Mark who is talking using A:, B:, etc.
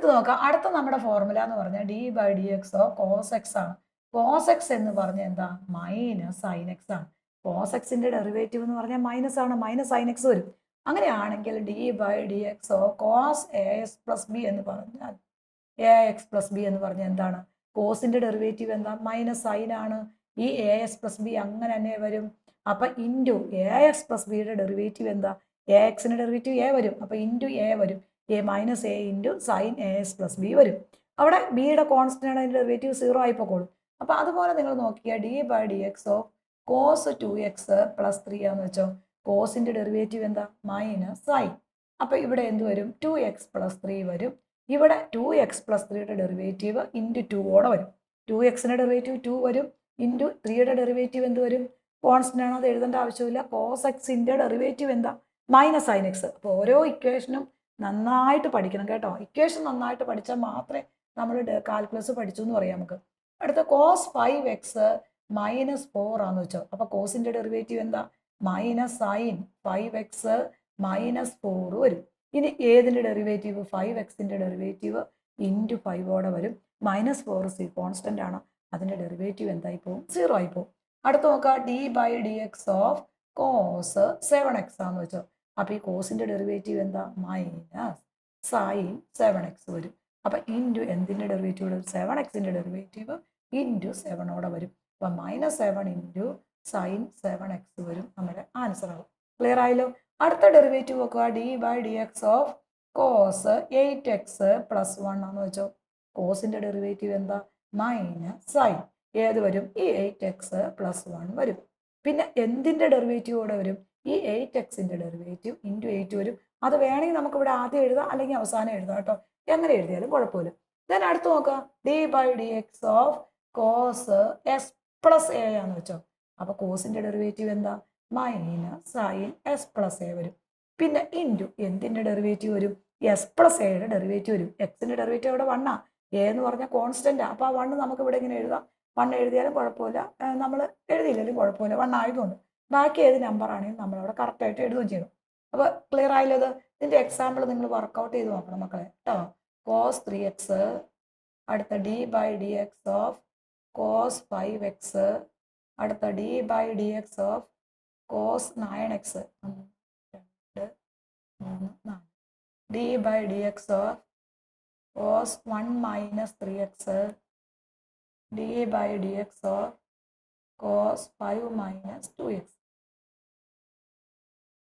A: അടുത്ത് നോക്കാം. അടുത്ത നമ്മുടെ ഫോർമുല എന്ന് പറഞ്ഞാൽ d by d x of cos x ആണ്. കോസ് എക്സ് എന്ന് പറഞ്ഞാൽ എന്താ? മൈനസ് സൈൻ എക്സ് ആണ്. കോസ് എക്സിന്റെ ഡെറിവേറ്റീവ് എന്ന് പറഞ്ഞാൽ മൈനസ് ആണ്, മൈനസ് സൈൻ എക്സ് വരും. അങ്ങനെയാണെങ്കിൽ d by d x of cos a x plus b എന്ന് പറഞ്ഞാൽ എ എക്സ് പ്ലസ് ബി എന്ന് പറഞ്ഞാൽ എന്താണ്? കോസിന്റെ ഡെറിവേറ്റീവ് എന്താ? മൈനസ് സൈൻ ആണ്. ഈ എ എക്സ് പ്ലസ് ബി അങ്ങനെ തന്നെ വരും. അപ്പൊ ഇൻറ്റു എ എക്സ് പ്ലസ് ബിയുടെ ഡെറിവേറ്റീവ് എന്താ? എ എക്സിന്റെ ഡെറിവേറ്റീവ് എ വരും. അപ്പൊ ഇൻറ്റു എ വരും. A minus A into sine A x plus B വരും. അവിടെ ബിയുടെ കോൺസ്റ്റന്റ് ആണ്, അതിന്റെ ഡെറിവേറ്റീവ് 0 ആയി പോകോളും. അപ്പൊ അതുപോലെ നിങ്ങൾ നോക്കിയാൽ d by d x of cos 2x plus 3 ആന്ന് വെച്ചോ. കോസിന്റെ ഡെറിവേറ്റീവ് എന്താ? Minus sine. അപ്പൊ ഇവിടെ എന്ത് വരും? 2x പ്ലസ് 3 വരും. ഇവിടെ 2x പ്ലസ് 3യുടെ ഡെറിവേറ്റീവ് ഇൻറ്റു 2 ഓടെ വരും. 2xന്റെ ഡെറിവേറ്റീവ് 2 വരും. ഇൻറ്റു 3യുടെ ഡെറിവേറ്റീവ് എന്ത് വരും? കോൺസ്റ്റന്റ് ആണ്, അത് എഴുതേണ്ട ആവശ്യമില്ല. കോസ് എക്സിന്റെ ഡെറിവേറ്റീവ് എന്താ? Minus sine X. അപ്പോൾ ഓരോ ഇക്വേഷനും നന്നായിട്ട് പഠിക്കണം കേട്ടോ. ഇക്വേഷൻ നന്നായിട്ട് പഠിച്ചാൽ മാത്രമേ നമ്മൾ കാൽക്കുലസ് പഠിച്ചു എന്ന് പറയാം നമുക്ക്. അടുത്ത കോസ് 5x മൈനസ് 4 ആന്ന് വെച്ചോ. അപ്പൊ കോസിന്റെ ഡെറിവേറ്റീവ് എന്താ? മൈനസ് സൈൻ 5x മൈനസ് 4 വരും. ഇനി ഏതിന്റെ ഡെറിവേറ്റീവ്? 5xന്റെ ഡെറിവേറ്റീവ് ഇൻറ്റു 5 വരും. മൈനസ് 4 കോൺസ്റ്റന്റ് ആണ്, അതിന്റെ ഡെറിവേറ്റീവ് എന്തായി പോകും? 0 ആയി പോകും. അടുത്ത് നോക്കുക, d by d x of cos 7x ആന്ന് വെച്ചോ. അപ്പൊ ഈ കോസിന്റെ ഡെറിവേറ്റീവ് എന്താ? മൈനസ് സൈൻ 7x വരും. അപ്പൊ ഇൻറ്റു എന്തിന്റെ ഡെറിവേറ്റീവ്? 7xന്റെ ഡെറിവേറ്റീവ് ഇൻറ്റു 7 വരും. അപ്പൊ മൈനസ് 7 ഇൻറ്റു സൈൻ 7x വരും. നമ്മുടെ ആൻസർ ആവും. ക്ലിയർ ആയല്ലോ? അടുത്ത ഡെറിവേറ്റീവ് നോക്കുക, d by d x of cos 8x plus 1 ആന്ന് വെച്ചോ. കോസിന്റെ ഡെറിവേറ്റീവ് എന്താ? മൈനസ് സൈൻ ഏത് വരും? ഈ 8x പ്ലസ് 1 വരും. പിന്നെ എന്തിന്റെ ഡെറിവേറ്റീവ് കൂടെ വരും? ഈ 8xന്റെ ഡെറിവേറ്റീവ് ഇൻറ്റു 8 വരും. അത് വേണമെങ്കിൽ നമുക്ക് ഇവിടെ ആദ്യം എഴുതാം, അല്ലെങ്കിൽ അവസാനം എഴുതാം കേട്ടോ. എങ്ങനെ എഴുതിയാലും കുഴപ്പമില്ല. ദെൻ അടുത്ത് നോക്കാം, d by d x of cos s plus a ആന്ന് വെച്ചോ. അപ്പൊ കോസിന്റെ ഡെറിവേറ്റീവ് എന്താ? Minus sine s plus a വരും. പിന്നെ ഇൻറ്റു എന്തിന്റെ ഡെറിവേറ്റീവ് വരും? എസ് പ്ലസ് എയുടെ ഡെറിവേറ്റീവ് വരും. എക്സിന്റെ ഡെറിവേറ്റീവ് ഇവിടെ 1 എ എന്ന് പറഞ്ഞാൽ കോൺസ്റ്റന്റ്. അപ്പൊ ആ 1 നമുക്ക് ഇവിടെ ഇങ്ങനെ എഴുതാം. 1 എഴുതിയാലും കുഴപ്പമില്ല, നമ്മൾ എഴുതിയില്ലെങ്കിലും കുഴപ്പമില്ല, 1 ആയതുകൊണ്ട്. ബാക്കി ഏത് നമ്പർ ആണെങ്കിലും നമ്മളവിടെ കറക്റ്റായിട്ട് എഴുതുകയും ചെയ്യും. അപ്പൊ ക്ലിയർ ആയല്ലോ? ഇതിന്റെ എക്സാമ്പിൾ നിങ്ങൾ വർക്കൗട്ട് ചെയ്ത് നോക്കണം മക്കളെ കേട്ടോ. കോസ് 3x, അടുത്ത d by d x of cos 5x, അടുത്ത d by d x of cos 9x, 2 3 4, d by d x of cos 1 minus 3x, d by d x of cos 5 minus 2x.